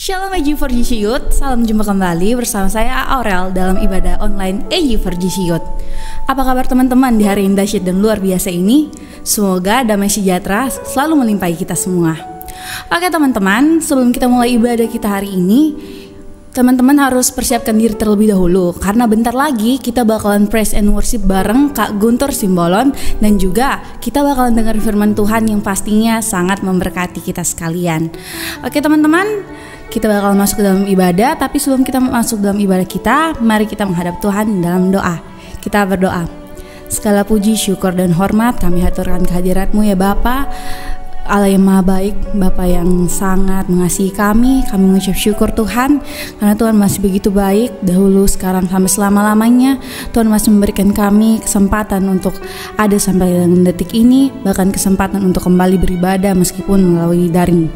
Shalom AG4GC Youth, salam jumpa kembali bersama saya Aurel dalam ibadah online AG4GC Youth. Apa kabar teman-teman di hari yang dahsyat dan luar biasa ini? Semoga damai sejahtera selalu melimpahi kita semua. Oke teman-teman, sebelum kita mulai ibadah kita hari ini, teman-teman harus persiapkan diri terlebih dahulu karena bentar lagi kita bakalan praise and worship bareng Kak Guntur Simbolon, dan juga kita bakalan dengar firman Tuhan yang pastinya sangat memberkati kita sekalian. Oke teman-teman, kita bakal masuk ke dalam ibadah, tapi sebelum kita masuk dalam ibadah kita, mari kita menghadap Tuhan dalam doa. Kita berdoa. Segala puji, syukur, dan hormat kami haturkan kehadirat-Mu ya Bapa, Allah yang maha baik, Bapa yang sangat mengasihi kami mengucap syukur Tuhan, karena Tuhan masih begitu baik, dahulu, sekarang, sampai selama-lamanya. Tuhan masih memberikan kami kesempatan untuk ada sampai dengan detik ini, bahkan kesempatan untuk kembali beribadah meskipun melalui daring.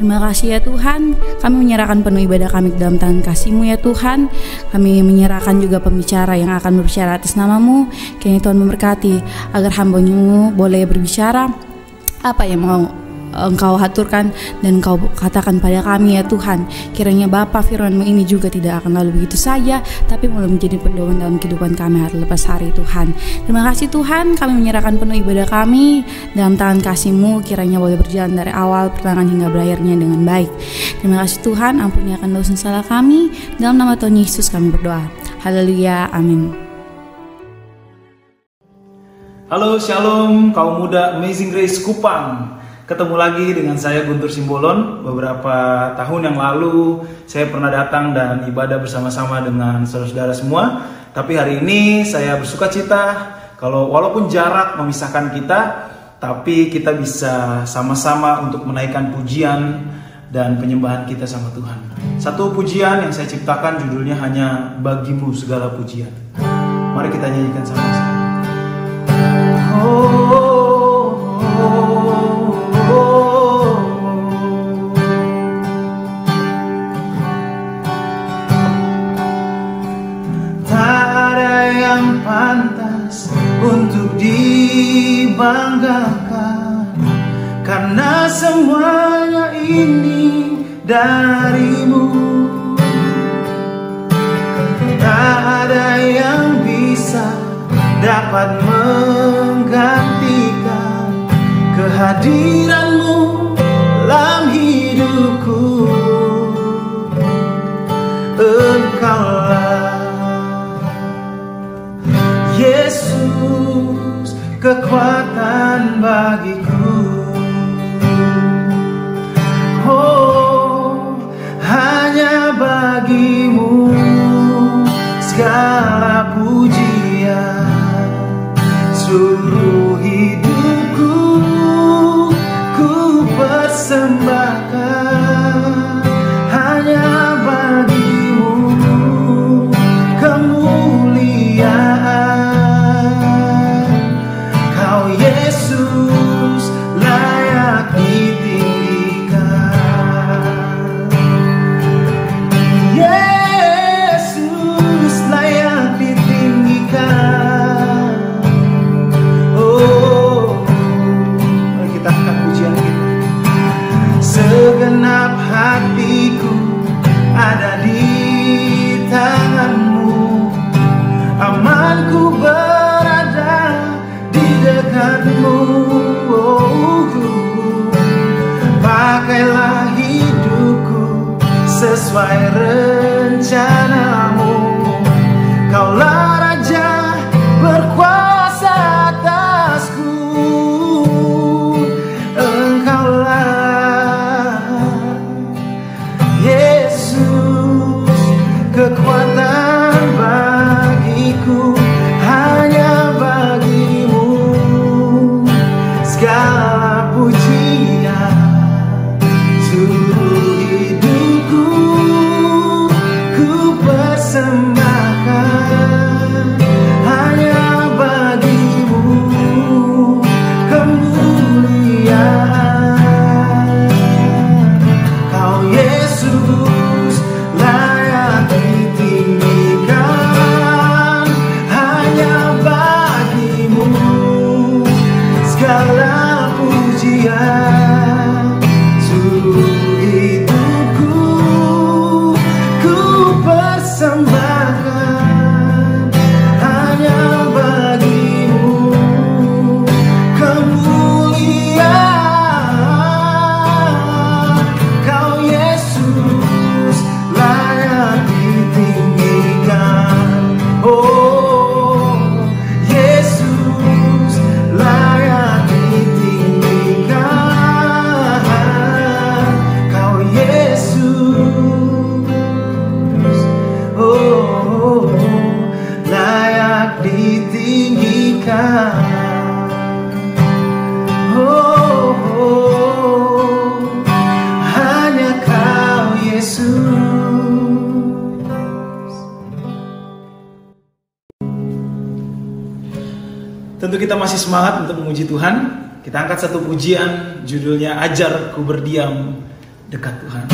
Terima kasih ya Tuhan, kami menyerahkan penuh ibadah kami ke dalam tangan kasih-Mu ya Tuhan. Kami menyerahkan juga pembicara yang akan berbicara atas nama-Mu. Kiranya Tuhan memberkati agar hamba-Mu boleh berbicara apa yang mau Engkau haturkan dan Engkau katakan pada kami ya Tuhan. Kiranya Bapa, firman-Mu ini juga tidak akan lalu begitu saja, tapi mulai menjadi pedoman dalam kehidupan kami hari lepas hari Tuhan. Terima kasih Tuhan, kami menyerahkan penuh ibadah kami dalam tangan kasih-Mu. Kiranya boleh berjalan dari awal pertengahan hingga berakhirnya dengan baik. Terima kasih Tuhan, ampuni akan dosa salah kami. Dalam nama Tuhan Yesus kami berdoa. Haleluya, amin. Halo, shalom kaum muda Amazing Grace Kupang. Ketemu lagi dengan saya Guntur Simbolon. Beberapa tahun yang lalu saya pernah datang dan ibadah bersama-sama dengan saudara-saudara semua. Tapi hari ini saya bersuka cita kalau walaupun jarak memisahkan kita, tapi kita bisa sama-sama untuk menaikkan pujian dan penyembahan kita sama Tuhan. Satu pujian yang saya ciptakan judulnya hanya Bagimu Segala Pujian. Mari kita nyanyikan sama-sama. Pantas untuk dibanggakan, karena semuanya ini darimu. Tak ada yang bisa dapat menggantikan kehadiran-Mu dalam hidupku. Engkaulah Yesus, kekuatan bagiku. Oh, hanya Bagimu segala pujian. Seluruh hidupku ku persembahkan hanya Bagimu kemuliaan. Yesus layak ditinggikan. Yesus layak ditinggikan. Oh, Oh, oh, hanya Kau Yesus. Tentu kita masih semangat untuk memuji Tuhan. Kita angkat satu pujian, judulnya Ajar Ku Berdiam Dekat Tuhan.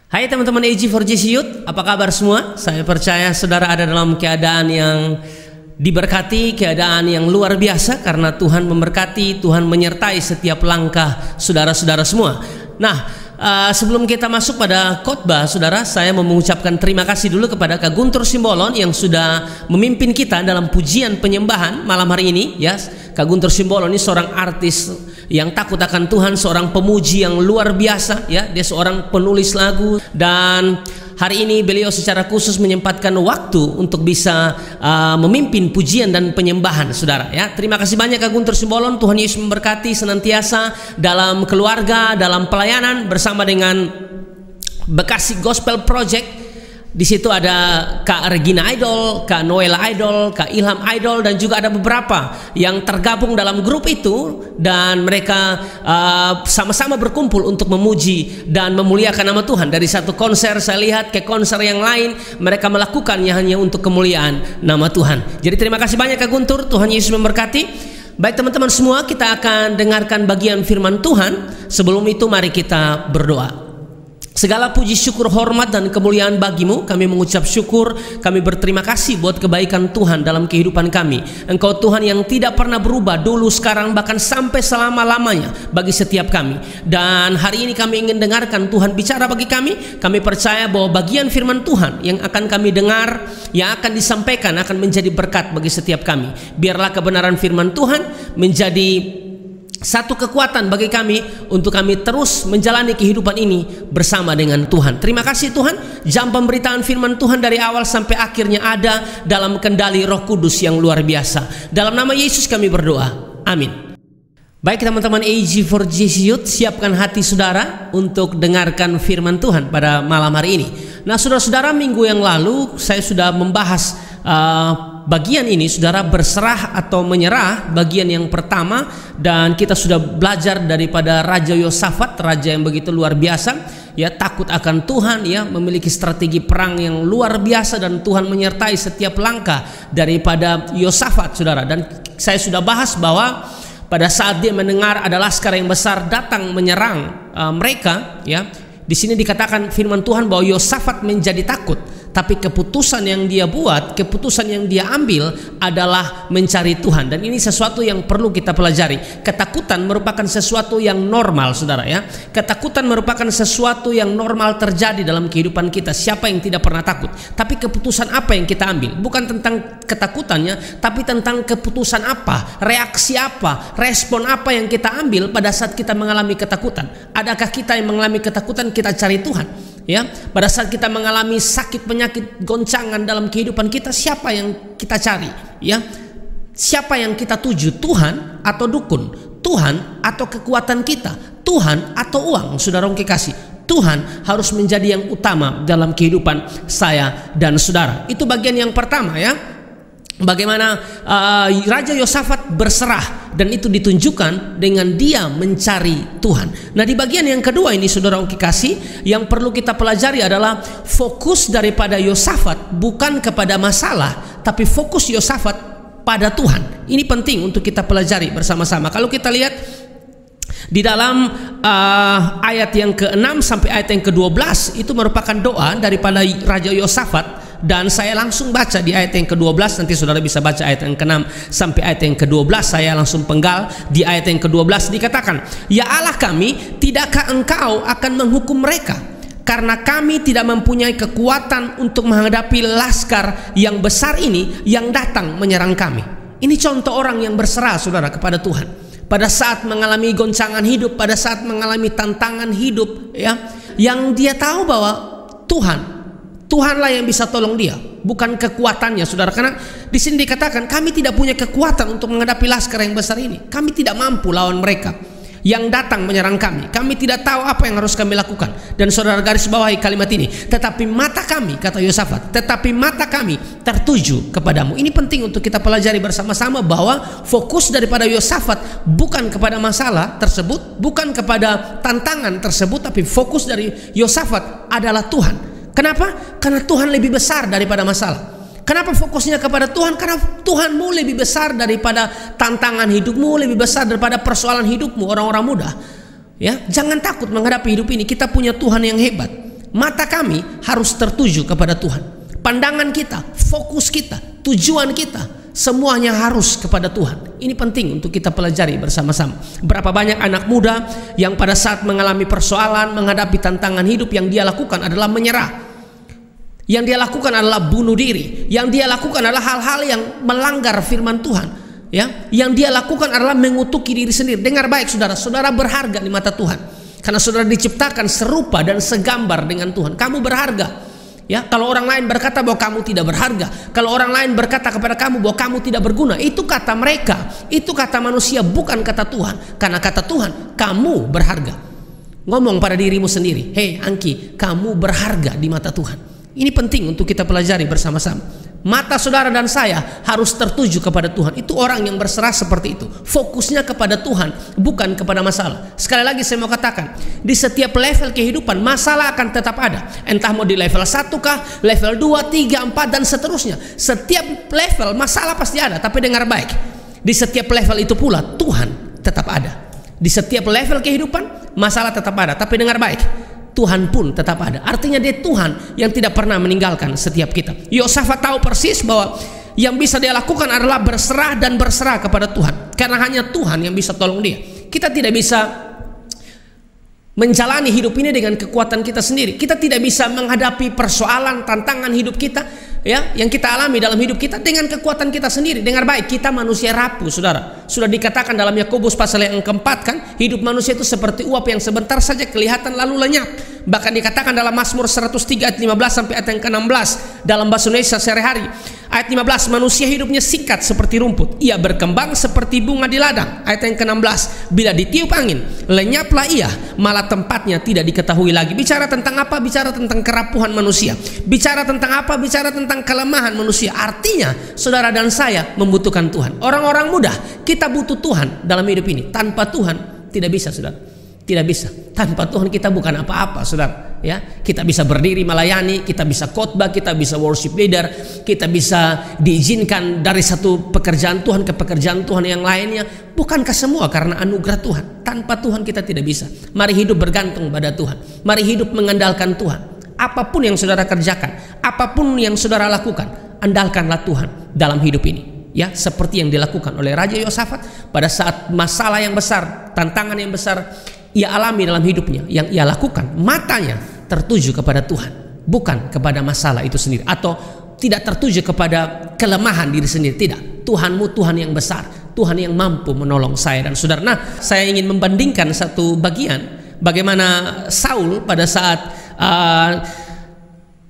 Hai teman-teman AG4GC Youth, apa kabar semua? Saya percaya saudara ada dalam keadaan yang diberkati, keadaan yang luar biasa karena Tuhan memberkati, Tuhan menyertai setiap langkah saudara-saudara semua. Nah, sebelum kita masuk pada khotbah, saudara, saya mau mengucapkan terima kasih dulu kepada Kak Guntur Simbolon yang sudah memimpin kita dalam pujian penyembahan malam hari ini. Ya, Kak Guntur Simbolon ini seorang artis yang takut akan Tuhan, seorang pemuji yang luar biasa. Ya, dia seorang penulis lagu dan hari ini beliau secara khusus menyempatkan waktu untuk bisa memimpin pujian dan penyembahan, saudara. Ya, terima kasih banyak Kak Guntur Simbolon. Tuhan Yesus memberkati senantiasa dalam keluarga, dalam pelayanan bersama dengan Bekasi Gospel Project. Di situ ada Kak Regina Idol, Kak Noela Idol, Kak Ilham Idol, dan juga ada beberapa yang tergabung dalam grup itu, dan mereka sama-sama berkumpul untuk memuji dan memuliakan nama Tuhan. Dari satu konser saya lihat ke konser yang lain, mereka melakukannya hanya untuk kemuliaan nama Tuhan. Jadi terima kasih banyak Kak Guntur, Tuhan Yesus memberkati. Baik teman-teman semua, kita akan dengarkan bagian firman Tuhan. Sebelum itu mari kita berdoa. Segala puji, syukur, hormat, dan kemuliaan bagimu. Kami mengucap syukur, kami berterima kasih buat kebaikan Tuhan dalam kehidupan kami. Engkau Tuhan yang tidak pernah berubah, dulu, sekarang, bahkan sampai selama-lamanya bagi setiap kami. Dan hari ini kami ingin dengarkan Tuhan bicara bagi kami. Kami percaya bahwa bagian firman Tuhan yang akan kami dengar, yang akan disampaikan, akan menjadi berkat bagi setiap kami. Biarlah kebenaran firman Tuhan menjadi satu kekuatan bagi kami untuk kami terus menjalani kehidupan ini bersama dengan Tuhan. Terima kasih Tuhan, jam pemberitaan firman Tuhan dari awal sampai akhirnya ada dalam kendali Roh Kudus yang luar biasa. Dalam nama Yesus kami berdoa, amin. Baik teman-teman AG4GC Youth, siapkan hati saudara untuk dengarkan firman Tuhan pada malam hari ini. Nah saudara-saudara, minggu yang lalu saya sudah membahas bagian ini, saudara, berserah atau menyerah, bagian yang pertama. Dan kita sudah belajar daripada Raja Yosafat, raja yang begitu luar biasa, ya, takut akan Tuhan, ya, memiliki strategi perang yang luar biasa, dan Tuhan menyertai setiap langkah daripada Yosafat, saudara. Dan saya sudah bahas bahwa pada saat dia mendengar ada laskar yang besar datang menyerang mereka, ya, di sini dikatakan firman Tuhan bahwa Yosafat menjadi takut. Tapi keputusan yang dia buat, keputusan yang dia ambil adalah mencari Tuhan. Dan ini sesuatu yang perlu kita pelajari. Ketakutan merupakan sesuatu yang normal, saudara, ya. Ketakutan merupakan sesuatu yang normal terjadi dalam kehidupan kita. Siapa yang tidak pernah takut? Tapi keputusan apa yang kita ambil? Bukan tentang ketakutannya, tapi tentang keputusan apa, reaksi apa, respon apa yang kita ambil pada saat kita mengalami ketakutan. Adakah kita yang mengalami ketakutan kita cari Tuhan? Ya, pada saat kita mengalami sakit, penyakit, goncangan dalam kehidupan kita, siapa yang kita cari? Ya, siapa yang kita tuju? Tuhan atau dukun? Tuhan atau kekuatan kita? Tuhan atau uang? Saudara kekasih, Tuhan harus menjadi yang utama dalam kehidupan saya dan saudara. Itu bagian yang pertama, ya. Bagaimana Raja Yosafat berserah, dan itu ditunjukkan dengan dia mencari Tuhan. Nah di bagian yang kedua ini, saudara kekasih, yang perlu kita pelajari adalah fokus daripada Yosafat bukan kepada masalah, tapi fokus Yosafat pada Tuhan. Ini penting untuk kita pelajari bersama-sama. Kalau kita lihat di dalam ayat yang ke-6 sampai ayat yang ke-12, itu merupakan doa daripada Raja Yosafat. Dan saya langsung baca di ayat yang ke-12. Nanti saudara bisa baca ayat yang ke-6 sampai ayat yang ke-12. Saya langsung penggal di ayat yang ke-12. Dikatakan, ya Allah kami, tidakkah engkau akan menghukum mereka? Karena kami tidak mempunyai kekuatan untuk menghadapi laskar yang besar ini yang datang menyerang kami. Ini contoh orang yang berserah, saudara, kepada Tuhan. Pada saat mengalami goncangan hidup, pada saat mengalami tantangan hidup, ya, yang dia tahu bahwa Tuhanlah yang bisa tolong dia, bukan kekuatannya, saudara. Karena di sini dikatakan kami tidak punya kekuatan untuk menghadapi laskar yang besar ini. Kami tidak mampu lawan mereka yang datang menyerang kami. Kami tidak tahu apa yang harus kami lakukan. Dan saudara garis bawahi kalimat ini. Tetapi mata kami, kata Yosafat, tetapi mata kami tertuju kepadamu. Ini penting untuk kita pelajari bersama-sama bahwa fokus daripada Yosafat bukan kepada masalah tersebut, bukan kepada tantangan tersebut, tapi fokus dari Yosafat adalah Tuhan. Kenapa? Karena Tuhan lebih besar daripada masalah. Kenapa fokusnya kepada Tuhan? Karena Tuhanmu lebih besar daripada tantangan hidupmu, lebih besar daripada persoalan hidupmu, orang-orang muda. Ya, jangan takut menghadapi hidup ini. Kita punya Tuhan yang hebat. Mata kami harus tertuju kepada Tuhan. Pandangan kita, fokus kita, tujuan kita, semuanya harus kepada Tuhan. Ini penting untuk kita pelajari bersama-sama. Berapa banyak anak muda yang pada saat mengalami persoalan, menghadapi tantangan hidup, yang dia lakukan adalah menyerah. Yang dia lakukan adalah bunuh diri. Yang dia lakukan adalah hal-hal yang melanggar firman Tuhan. Ya, yang dia lakukan adalah mengutuki diri sendiri. Dengar baik, saudara. Saudara berharga di mata Tuhan. Karena saudara diciptakan serupa dan segambar dengan Tuhan. Kamu berharga. Ya, kalau orang lain berkata bahwa kamu tidak berharga, kalau orang lain berkata kepada kamu bahwa kamu tidak berguna, itu kata mereka, itu kata manusia, bukan kata Tuhan. Karena kata Tuhan, kamu berharga. Ngomong pada dirimu sendiri, hei Angki, kamu berharga di mata Tuhan. Ini penting untuk kita pelajari bersama-sama. Mata saudara dan saya harus tertuju kepada Tuhan. Itu orang yang berserah seperti itu. Fokusnya kepada Tuhan, bukan kepada masalah. Sekali lagi saya mau katakan, di setiap level kehidupan masalah akan tetap ada. Entah mau di level 1 kah, level 2, 3, 4 dan seterusnya. Setiap level masalah pasti ada. Tapi dengar baik, di setiap level itu pula Tuhan tetap ada. Di setiap level kehidupan masalah tetap ada. Tapi dengar baik, Tuhan pun tetap ada. Artinya dia Tuhan yang tidak pernah meninggalkan setiap kita. Yosafat tahu persis bahwa yang bisa dia lakukan adalah berserah dan berserah kepada Tuhan. Karena hanya Tuhan yang bisa tolong dia. Kita tidak bisa menjalani hidup ini dengan kekuatan kita sendiri. Kita tidak bisa menghadapi persoalan, tantangan hidup kita, ya, yang kita alami dalam hidup kita dengan kekuatan kita sendiri. Dengar baik, kita manusia rapuh, saudara. Sudah dikatakan dalam Yakobus pasal yang keempat kan, hidup manusia itu seperti uap yang sebentar saja kelihatan lalu lenyap. Bahkan dikatakan dalam Mazmur 103 ayat 15 sampai ayat yang ke-16 dalam bahasa Indonesia sehari-hari. Ayat 15, manusia hidupnya singkat seperti rumput, ia berkembang seperti bunga di ladang. Ayat yang ke-16, bila ditiup angin lenyaplah ia, malah tempatnya tidak diketahui lagi. Bicara tentang apa? Bicara tentang kerapuhan manusia. Bicara tentang apa? Bicara tentang kelemahan manusia. Artinya saudara dan saya membutuhkan Tuhan. Orang-orang muda, kita butuh Tuhan dalam hidup ini. Tanpa Tuhan tidak bisa, saudara. Tidak bisa. Tanpa Tuhan kita bukan apa-apa, saudara. Ya, kita bisa berdiri melayani, kita bisa khotbah, kita bisa worship leader, kita bisa diizinkan dari satu pekerjaan Tuhan ke pekerjaan Tuhan yang lainnya. Bukankah semua karena anugerah Tuhan? Tanpa Tuhan kita tidak bisa. Mari hidup bergantung pada Tuhan. Mari hidup mengandalkan Tuhan. Apapun yang saudara kerjakan, apapun yang saudara lakukan, andalkanlah Tuhan dalam hidup ini. Ya, seperti yang dilakukan oleh Raja Yosafat pada saat masalah yang besar, tantangan yang besar ia alami dalam hidupnya, yang ia lakukan, matanya tertuju kepada Tuhan, bukan kepada masalah itu sendiri, atau tidak tertuju kepada kelemahan diri sendiri. Tidak, Tuhanmu Tuhan yang besar, Tuhan yang mampu menolong saya dan saudara. Nah, saya ingin membandingkan satu bagian bagaimana Saul pada saat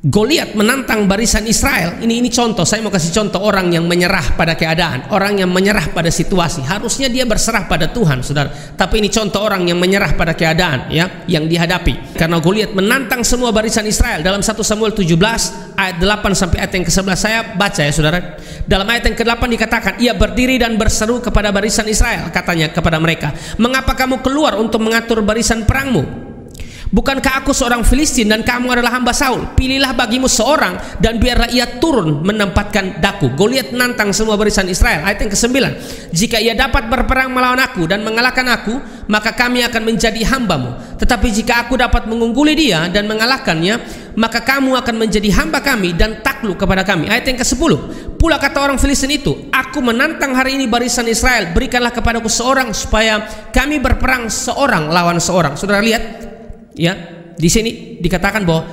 Goliat menantang barisan Israel. Ini contoh, saya mau kasih contoh orang yang menyerah pada keadaan, orang yang menyerah pada situasi. Harusnya dia berserah pada Tuhan, saudara. Tapi ini contoh orang yang menyerah pada keadaan, ya, yang dihadapi. Karena Goliat menantang semua barisan Israel. Dalam 1 Samuel 17 ayat 8 sampai ayat yang ke-11 saya baca ya, saudara. Dalam ayat yang ke-8 dikatakan, ia berdiri dan berseru kepada barisan Israel, katanya kepada mereka, mengapa kamu keluar untuk mengatur barisan perangmu? Bukankah aku seorang Filistin dan kamu adalah hamba Saul? Pilihlah bagimu seorang dan biarlah ia turun menempatkan daku. Goliat menantang semua barisan Israel. Ayat yang ke-9, jika ia dapat berperang melawan aku dan mengalahkan aku, maka kami akan menjadi hambamu. Tetapi jika aku dapat mengungguli dia dan mengalahkannya, maka kamu akan menjadi hamba kami dan takluk kepada kami. Ayat yang ke-10, pula kata orang Filistin itu, aku menantang hari ini barisan Israel, berikanlah kepadaku seorang supaya kami berperang seorang lawan seorang. Saudara lihat, ya, di sini dikatakan bahwa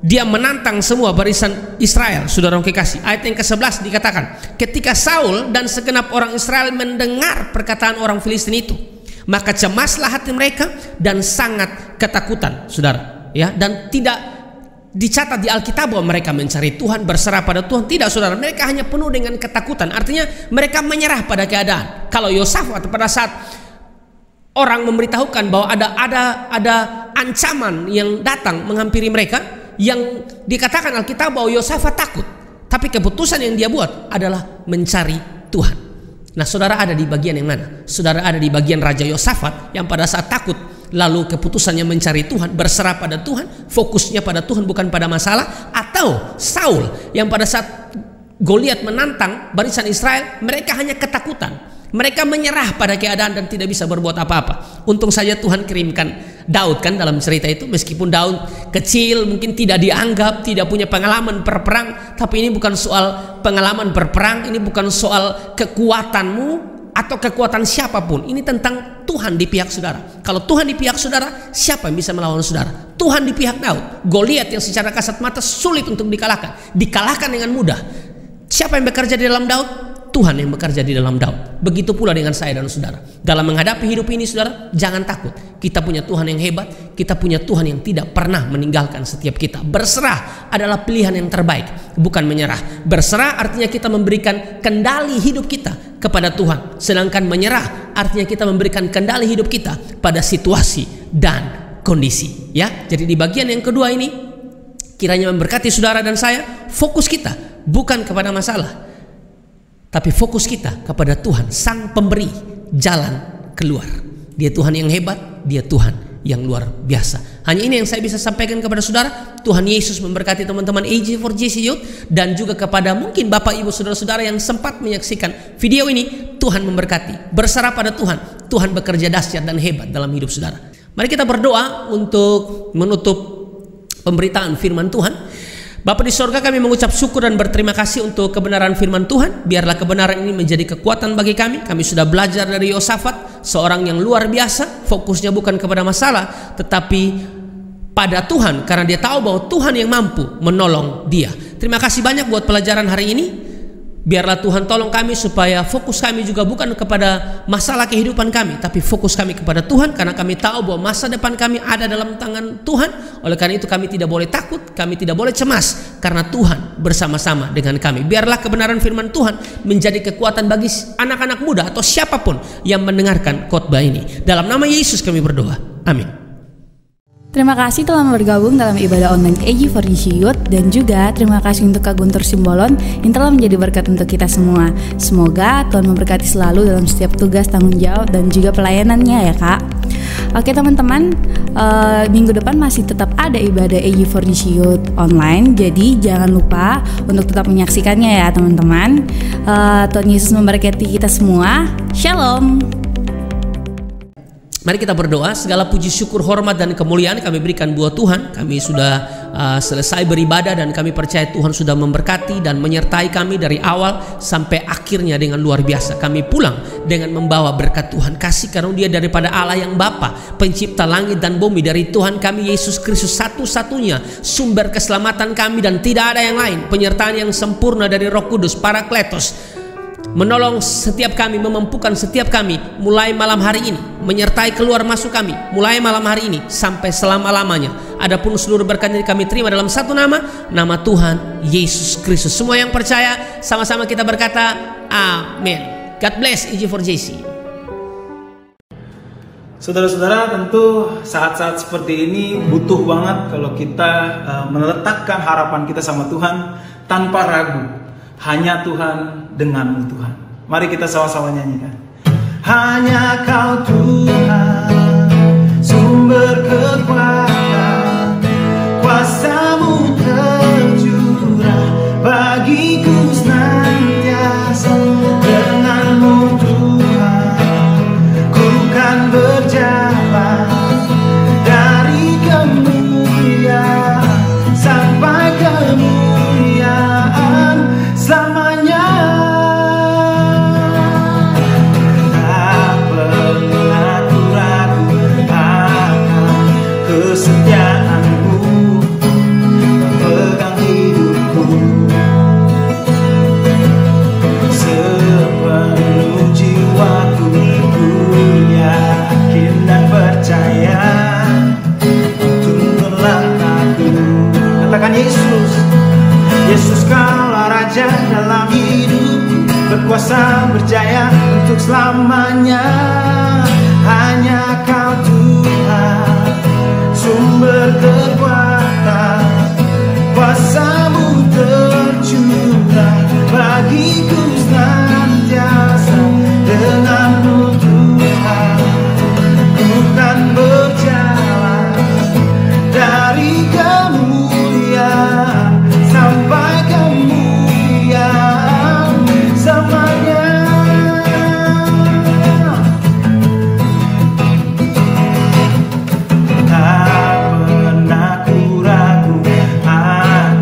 dia menantang semua barisan Israel. Saudara yang kekasih, ayat yang ke-11 dikatakan, ketika Saul dan segenap orang Israel mendengar perkataan orang Filistin itu, maka cemaslah hati mereka dan sangat ketakutan, saudara. Ya, dan tidak dicatat di Alkitab bahwa mereka mencari Tuhan, berserah pada Tuhan. Tidak, saudara, mereka hanya penuh dengan ketakutan. Artinya mereka menyerah pada keadaan. Kalau Yosafat pada saat orang memberitahukan bahwa ada ancaman yang datang menghampiri mereka, yang dikatakan Alkitab bahwa Yosafat takut, tapi keputusan yang dia buat adalah mencari Tuhan. Nah, saudara ada di bagian yang mana? Saudara ada di bagian Raja Yosafat yang pada saat takut lalu keputusannya mencari Tuhan, berserah pada Tuhan, fokusnya pada Tuhan bukan pada masalah? Atau Saul yang pada saat Goliat menantang barisan Israel, mereka hanya ketakutan, mereka menyerah pada keadaan dan tidak bisa berbuat apa-apa. Untung saja Tuhan kirimkan Daud kan dalam cerita itu. Meskipun Daud kecil, mungkin tidak dianggap, tidak punya pengalaman berperang, tapi ini bukan soal pengalaman berperang, ini bukan soal kekuatanmu atau kekuatan siapapun. Ini tentang Tuhan di pihak saudara. Kalau Tuhan di pihak saudara, siapa yang bisa melawan saudara? Tuhan di pihak Daud. Goliat yang secara kasat mata sulit untuk dikalahkan, dikalahkan dengan mudah. Siapa yang bekerja di dalam Daud? Tuhan yang bekerja di dalam Daud. Begitu pula dengan saya dan saudara. Dalam menghadapi hidup ini saudara, jangan takut. Kita punya Tuhan yang hebat. Kita punya Tuhan yang tidak pernah meninggalkan setiap kita. Berserah adalah pilihan yang terbaik, bukan menyerah. Berserah artinya kita memberikan kendali hidup kita kepada Tuhan. Sedangkan menyerah artinya kita memberikan kendali hidup kita pada situasi dan kondisi. Ya, jadi di bagian yang kedua ini, kiranya memberkati saudara dan saya. Fokus kita bukan kepada masalah, tapi fokus kita kepada Tuhan, Sang Pemberi jalan keluar. Dia Tuhan yang hebat, Dia Tuhan yang luar biasa. Hanya ini yang saya bisa sampaikan kepada saudara. Tuhan Yesus memberkati teman-teman AG4JC Youth, dan juga kepada mungkin Bapak Ibu saudara-saudara yang sempat menyaksikan video ini. Tuhan memberkati. Berserah pada Tuhan. Tuhan bekerja dahsyat dan hebat dalam hidup saudara. Mari kita berdoa untuk menutup pemberitaan firman Tuhan. Bapa di sorga, kami mengucap syukur dan berterima kasih untuk kebenaran firman Tuhan. Biarlah kebenaran ini menjadi kekuatan bagi kami. Kami sudah belajar dari Yosafat, seorang yang luar biasa. Fokusnya bukan kepada masalah, tetapi pada Tuhan, karena dia tahu bahwa Tuhan yang mampu menolong dia. Terima kasih banyak buat pelajaran hari ini. Biarlah Tuhan tolong kami supaya fokus kami juga bukan kepada masalah kehidupan kami, tapi fokus kami kepada Tuhan, karena kami tahu bahwa masa depan kami ada dalam tangan Tuhan. Oleh karena itu kami tidak boleh takut, kami tidak boleh cemas, karena Tuhan bersama-sama dengan kami. Biarlah kebenaran firman Tuhan menjadi kekuatan bagi anak-anak muda atau siapapun yang mendengarkan khotbah ini. Dalam nama Yesus kami berdoa. Amin. Terima kasih telah bergabung dalam ibadah online AG4JC Youth, dan juga terima kasih untuk Kak Guntur Simbolon yang telah menjadi berkat untuk kita semua. Semoga Tuhan memberkati selalu dalam setiap tugas, tanggung jawab, dan juga pelayanannya ya Kak. Oke teman-teman, minggu depan masih tetap ada ibadah AG4JC Youth online, jadi jangan lupa untuk tetap menyaksikannya ya teman-teman. Tuhan Yesus memberkati kita semua. Shalom. Mari kita berdoa. Segala puji, syukur, hormat, dan kemuliaan kami berikan buat Tuhan. Kami sudah selesai beribadah, dan kami percaya Tuhan sudah memberkati dan menyertai kami dari awal sampai akhirnya dengan luar biasa. Kami pulang dengan membawa berkat Tuhan, kasih karunia daripada Allah yang Bapa, pencipta langit dan bumi, dari Tuhan kami Yesus Kristus, satu-satunya sumber keselamatan kami dan tidak ada yang lain. Penyertaan yang sempurna dari Roh Kudus, Parakletos, menolong setiap kami, memampukan setiap kami mulai malam hari ini, menyertai keluar masuk kami mulai malam hari ini sampai selama-lamanya. Adapun seluruh berkat yang kami terima dalam satu nama Tuhan Yesus Kristus. Semua yang percaya sama-sama kita berkata amin. God bless AG4JC. Saudara-saudara, tentu saat-saat seperti ini butuh banget kalau kita meletakkan harapan kita sama Tuhan tanpa ragu. Hanya Tuhan, denganmu Tuhan. Mari kita sama-sama nyanyikan. Hanya Kau Tuhan, sumber kekuatan, kuasa-Mu tercurah bagiku senantiasa. Denganmu Tuhan, ku kan berjalan dari kemuliaan sampai kemuliaan selamanya. Tak pernah ku ragu akan kesetiaan-Mu, pegang hidupku. Sepenuh jiwaku ku yakin dan percaya, tuntunlah aku. Katakan Yesus, Yesus Kaulah Raja dalam hidupku, berkuasa berjaya untuk selamanya. Hanya Kau Tuhan, sumber kekuatan, kuasa-Mu tercurah bagiku senantiasa. Denganmu Tuhan, ku kan berjalan dari kemuliaan sampai kemuliaan selamanya. Tak pernah ku ragu akan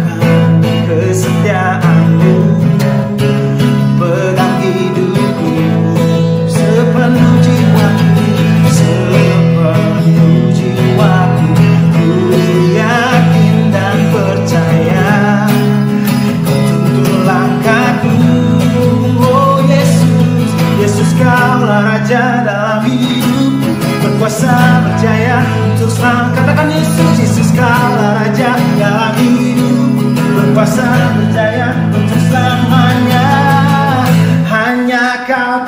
kaulah Raja dalam hidup, berkuasa berjaya untuk selamanya. Katakan Yesus, Yesus kaulah Raja dalam hidup, berkuasa berjaya untuk selamanya. Hanya Kau